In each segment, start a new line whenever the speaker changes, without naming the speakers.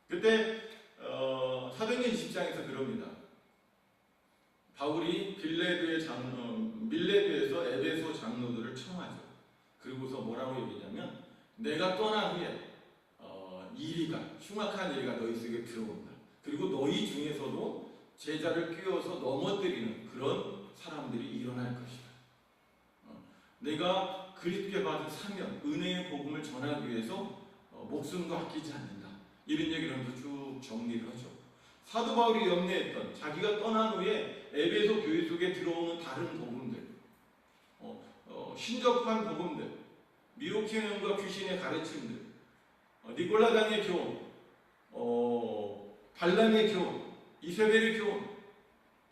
그때 사도행전 20장에서 그럽니다. 바울이 밀레도에서 에베소 장로들을 청하죠. 그리고서 뭐라고 얘기냐면 내가 떠난 후에 흉악한 이리가 너희 속에 들어온다. 그리고 너희 중에서도 제자를 끼워서 넘어뜨리는 그런 사람들이 일어날 것이다. 내가 그리스도께 받은 사명, 은혜의 복음을 전하기 위해서 목숨도 아끼지 않는다. 이런 얘기를 하면서 쭉 정리를 하죠. 사도 바울이 염려했던 자기가 떠난 후에 에베소 교회 속에 들어오는 다른 복음들, 신접한 복음들, 미혹행과 귀신의 가르침들, 니골라당의 교훈, 발람의 교훈, 이세벨의 교훈,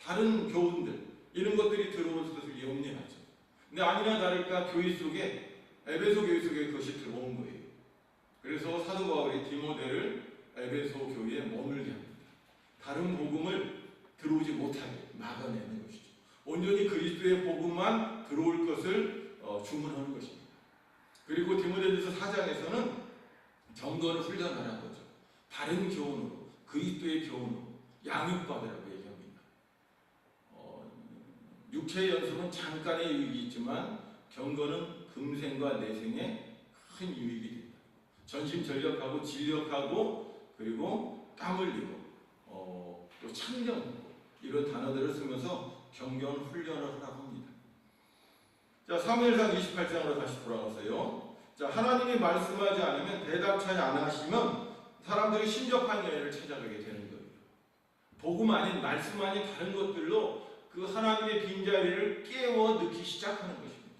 다른 교훈들, 이런 것들이 들어올 것을 염려하죠. 근데 아니나 다를까 교회 속에, 에베소 교회 속에 그것이 들어온 거예요. 그래서 사도 바울이 디모데를 에베소 교회에 머물게 합니다. 다른 복음을 들어오지 못하게 막아내는 것이죠. 온전히 그리스도의 복음만 들어올 것을 주문하는 것입니다. 그리고 디모데전서 4장에서는 경건을 훈련하라는 거죠. 바른 교훈으로, 그리스도의 교훈으로 양육받으라고 얘기합니다. 육체의 연습은 잠깐의 유익이 있지만 경건은 금생과 내생에 큰 유익이 된다. 전심전력하고 진력하고 그리고 땀 흘리고 또 참견하고 이런 단어들을 쓰면서 경건 훈련을 하라고 합니다. 자, 사무엘상 28장으로 다시 돌아가세요. 자, 하나님이 말씀하지 않으면 대답하지 않으시면 사람들이 신접한 여인을 찾아가게 되는 거예요. 복음 아닌 말씀 아닌 다른 것들로 그 하나님의 빈자리를 깨워 넣기 시작하는 것입니다.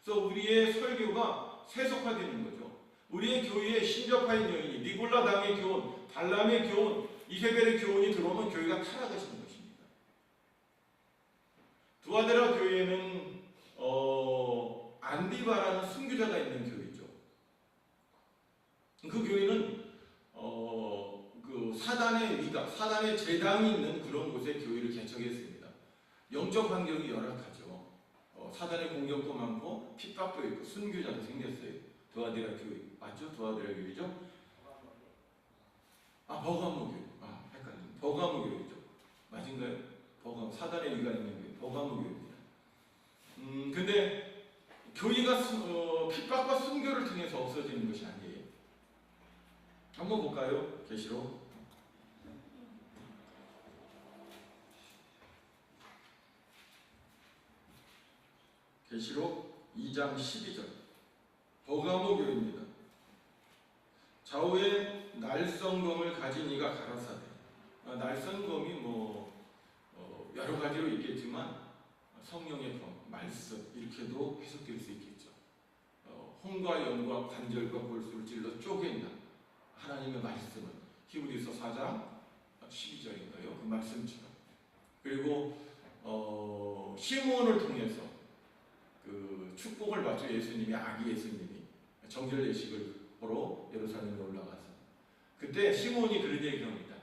그래서 우리의 설교가 세속화되는 거죠. 우리의 교회에 신접한 여인이 니골라당의 교훈, 발람의 교훈, 이세벨의 교훈이 들어오면 교회가 타락하시는 것입니다. 두아데라 교회는 안디바라는 순교자가 있는 교회죠. 그 교회는 그 사단의 위각, 사단의 재당이 있는 그런 곳에 교회를 개척했습니다. 영적 환경이 열악하죠. 사단의 공격도 많고 핍박도 있고 순교자도 생겼어요. 두아데라 교회 맞죠? 두아데라 교회죠? 버가모 교회. 헷갈립니다. 버가모 교회죠. 맞은가요? 버가모, 사단의 위가 있는 교회, 버가모 교회입니다. 근데 교회가 핍박과 순교를 통해서 없어지는 것이 아니에요. 한번 볼까요? 계시록. 계시록 2장 12절. 버가모 교회입니다. 좌우에 날성검을 가진 이가 가라사대. 날성검이 여러 가지로 있겠지만 성령의 검, 말씀 이렇게도 해석될 수 있겠죠. 홍과 연과 관절과 골수를 찔러 쪼갠다. 하나님의 말씀은 히브리서 4장 12절인가요? 그 말씀처럼. 그리고 시므온을 통해서 그 축복을 받죠. 예수님이 아기 예수님이 정결 예식을 보러 예루살렘에 올라가서 그때 시므온이 그런 얘기를 합니다.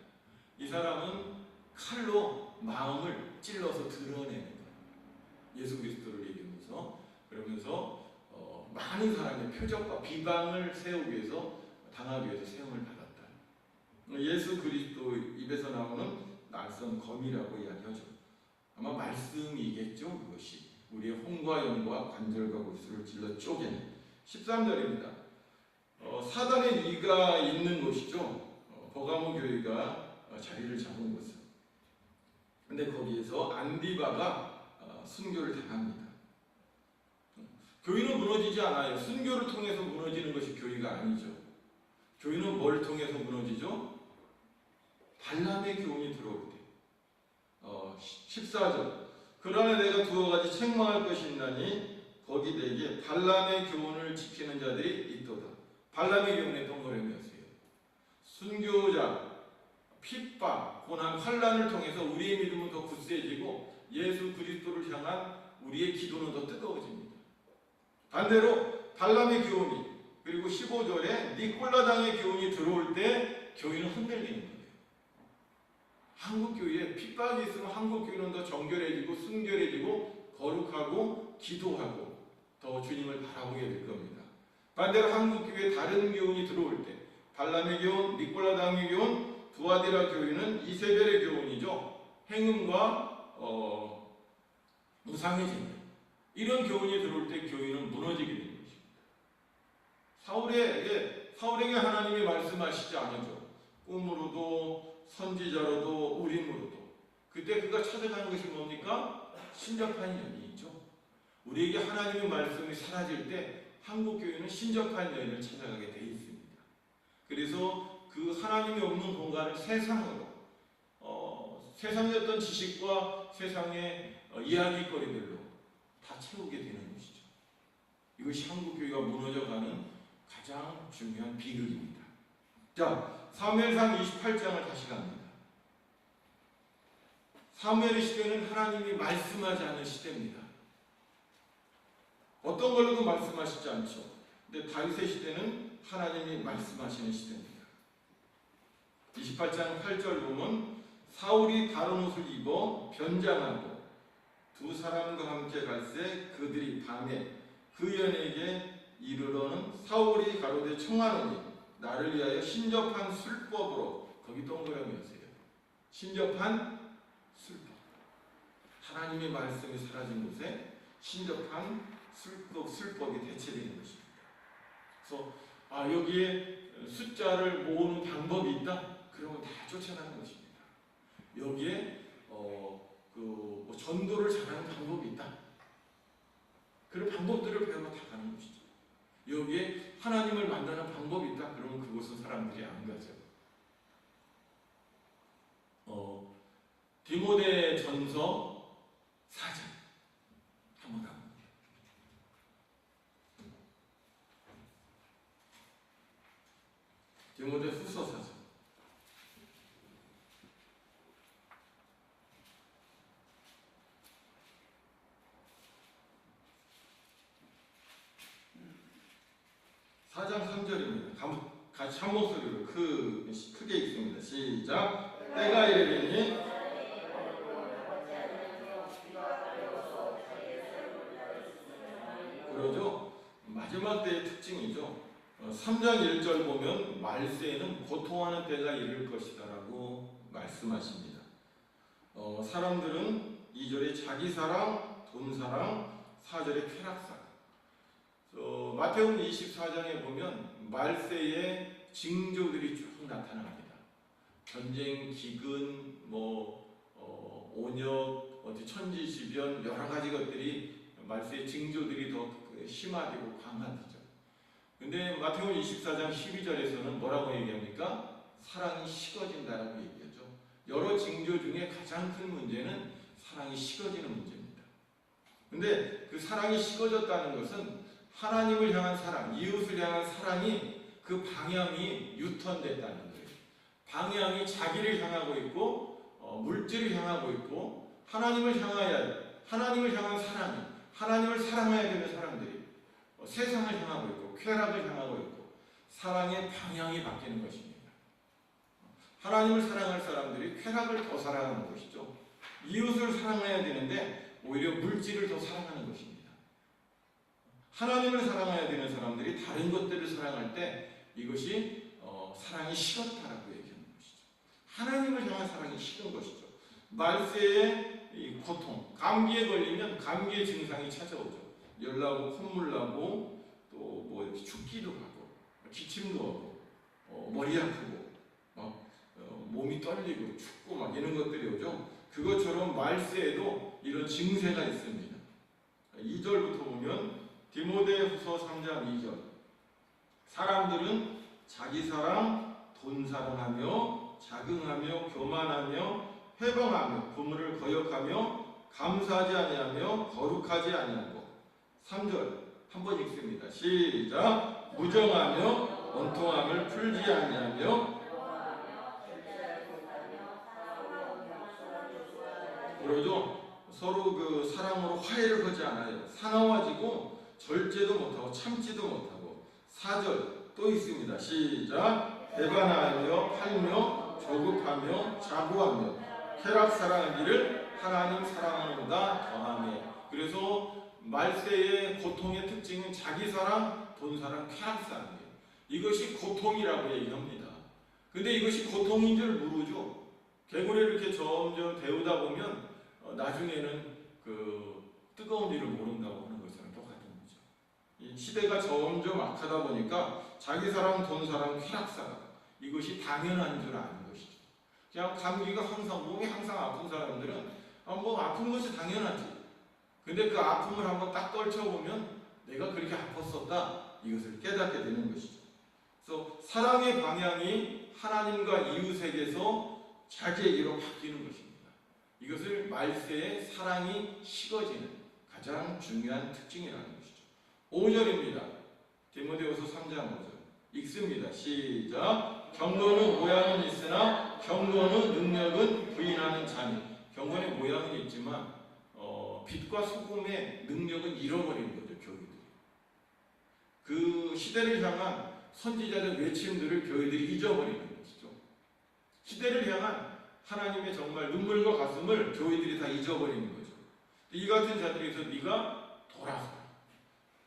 이 사람은 칼로 마음을 찔러서 드러내는 거예요. 예수 그리스도를 얘기하면서 그러면서 많은 사람의 표적과 비방을 세우기 위해서 당하기 위해서 세움을 받았다. 예수 그리스도 입에서 나오는 낯선 검이라고 이야기하죠. 아마 말씀이겠죠. 그것이 우리의 홍과 연과 관절과 골수를 찔러 쪼개는 13절입니다. 사단의 위가 있는 곳이죠. 버가모 교회가 자리를 잡은 곳은. 근데 거기에서 안디바가 순교를 당합니다. 교회는 무너지지 않아요. 순교를 통해서 무너지는 것이 교회가 아니죠. 교회는 뭘 통해서 무너지죠? 발람의 교훈이 들어올 때. 14절. 그러나 내가 두어 가지 책망할 것이 있나니 거기 내게 발람의 교훈을 지키는 자들이 있도다. 발람의 교훈의 동거래였어요. 순교자, 핍박, 고난, 환난을 통해서 우리의 믿음은 더 굳세지고 예수 그리스도를 향한 우리의 기도는 더 뜨거워집니다. 반대로 발람의 교훈이 그리고 15절에 니골라당의 교훈이 들어올 때 교회는 흔들리는 거예요. 한국교회에 핍박이 있으면 한국교회는 더 정결해지고 순결해지고 거룩하고 기도하고 더 주님을 바라보게 될 겁니다. 반대로 한국교회에 다른 교훈이 들어올 때 발람의 교훈, 니콜라당의 교훈, 두아디라 교훈은 이세벨의 교훈이죠. 행음과 우상의 쟁점. 이런 교훈이 들어올 때 교회는 무너지게 되는 것입니다. 사울에게 하나님이 말씀하시지 않으죠. 꿈으로도 선지자로도 우림으로도. 그때 그가 찾아가는 것이 뭡니까? 신접한 여인이 있죠. 우리에게 하나님의 말씀이 사라질 때 한국교회는 신접한 여인을 찾아가게 돼 있습니다. 그래서 그 하나님이 없는 공간을 세상으로 세상의 어떤 지식과 세상의 이야기거리들로 다 채우게 되는 것이죠. 이것이 한국교회가 무너져가는 가장 중요한 비극입니다. 자, 사무엘상 28장을 다시 갑니다. 사무엘의 시대는 하나님이 말씀하지 않는 시대입니다. 어떤 걸로도 말씀하시지 않죠. 근데 다윗의 시대는 하나님이 말씀하시는 시대입니다. 28장 8절 보면 사울이 다른 옷을 입어 변장하고 두 사람과 함께 갈새 그들이 밤에 그 연에게 이르러는 사울이 가로되 청하노니 나를 위하여 신접한 술법으로, 거기 동그라미였어요. 신접한 술법. 하나님의 말씀이 사라진 곳에 신접한 술법이 대체되는 것입니다. 그래서 여기에 숫자를 모으는 방법이 있다? 그러면 다 쫓아가는 것입니다. 여기에 전도를 잘하는 방법이 있다. 그런 방법들을 배우고 다 가는 것이죠. 여기에 하나님을 만나는 방법이 있다. 그러면 그곳은 사람들이 안 가죠. 디모데 전서 4장 한번 가봅니다. 디모데 후서 4장. 사장 3절입니다. 같이 한 목소리로 크게 읽습니다. 시작. 때가 이르리니 그러죠. 마지막 때의 특징이죠. 3장 1절 보면 말세에는 고통하는 때가 이를 것이다 라고 말씀하십니다. 사람들은 2절에 자기사랑, 돈사랑, 4절에 쾌락사랑. 마태복음 24장에 보면 말세의 징조들이 쭉 나타납니다. 전쟁, 기근, 온역, 천지지변 여러 가지 것들이 말세의 징조들이 더 심화되고 강화되죠. 근데 마태복음 24장 12절에서는 뭐라고 얘기합니까? 사랑이 식어진다라고 얘기하죠. 여러 징조 중에 가장 큰 문제는 사랑이 식어지는 문제입니다. 근데 그 사랑이 식어졌다는 것은 하나님을 향한 사랑, 이웃을 향한 사랑이 그 방향이 유턴됐다는 거예요. 방향이 자기를 향하고 있고 물질을 향하고 있고 하나님을 향한 사랑이, 하나님을 사랑해야 되는 사람들이 세상을 향하고 있고 쾌락을 향하고 있고 사랑의 방향이 바뀌는 것입니다. 하나님을 사랑할 사람들이 쾌락을 더 사랑하는 것이죠. 이웃을 사랑해야 되는데 오히려 물질을 더 사랑하는 것입니다. 하나님을 사랑해야 되는 사람들이 다른 것들을 사랑할 때 이것이 사랑이 식었다라고 얘기하는 것이죠. 하나님을 향한 사랑이 식은 것이죠. 말세의 이 고통, 감기에 걸리면 감기의 증상이 찾아오죠. 열나고 콧물 나고 또 춥기도 하고 기침도 하고 머리 아프고 몸이 떨리고 춥고 이런 것들이 오죠. 그것처럼 말세에도 이런 증세가 있습니다. 2절부터 보면 디모데후서 3장 2절 사람들은 자기 사랑, 돈 사랑하며 자긍하며 교만하며 회방하며 부모를 거역하며 감사하지 아니하며 거룩하지 아니하고 3절 한번 읽습니다. 시작. 무정하며 원통함을 풀지 아니하며 그러죠. 서로 사랑으로 화해를 하지 않아요. 사나워지고 절제도 못하고 참지도 못하고 4절 또 있습니다. 시작. 배반하며 팔며 조급하며 자부하며 쾌락 사랑하기를 하나님 사랑하는가 더하며. 그래서 말세의 고통의 특징은 자기 사랑, 돈 사랑, 쾌락 사랑이에요. 이것이 고통이라고 얘기합니다. 근데 이것이 고통인 줄 모르죠. 개구리를 이렇게 점점 배우다 보면 나중에는 그 뜨거운 일을 모른다고 하는 것이랑 똑같은 거죠. 이 시대가 점점 악하다 보니까 자기 사람, 돈 사람, 쾌락사람 이것이 당연한 줄 아는 것이죠. 그냥 감기가 항상 몸이 항상 아픈 사람들은 뭐 아픈 것이 당연하지. 근데 그 아픔을 한번 딱 떨쳐보면 내가 그렇게 아팠었다 이것을 깨닫게 되는 것이죠. 그래서 사랑의 방향이 하나님과 이웃에게서 자기에게로 바뀌는 것입니다. 이것을 말세에 사랑이 식어지는 가장 중요한 특징이라는 것이죠. 5절입니다. 디모데후서 3장 5절 읽습니다. 시작. 경건은 모양은 있으나 경건의 능력은 부인하는 자니. 경건의 모양은 있지만 빛과 소금의 능력은 잃어버리는 거죠. 교회들이. 그 시대를 향한 선지자적 외침들을 교회들이 잊어버리는 것이죠. 시대를 향한 하나님의 정말 눈물과 가슴을 교회들이 다 잊어버리는 거죠. 이 같은 자들에서 네가 돌아서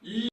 이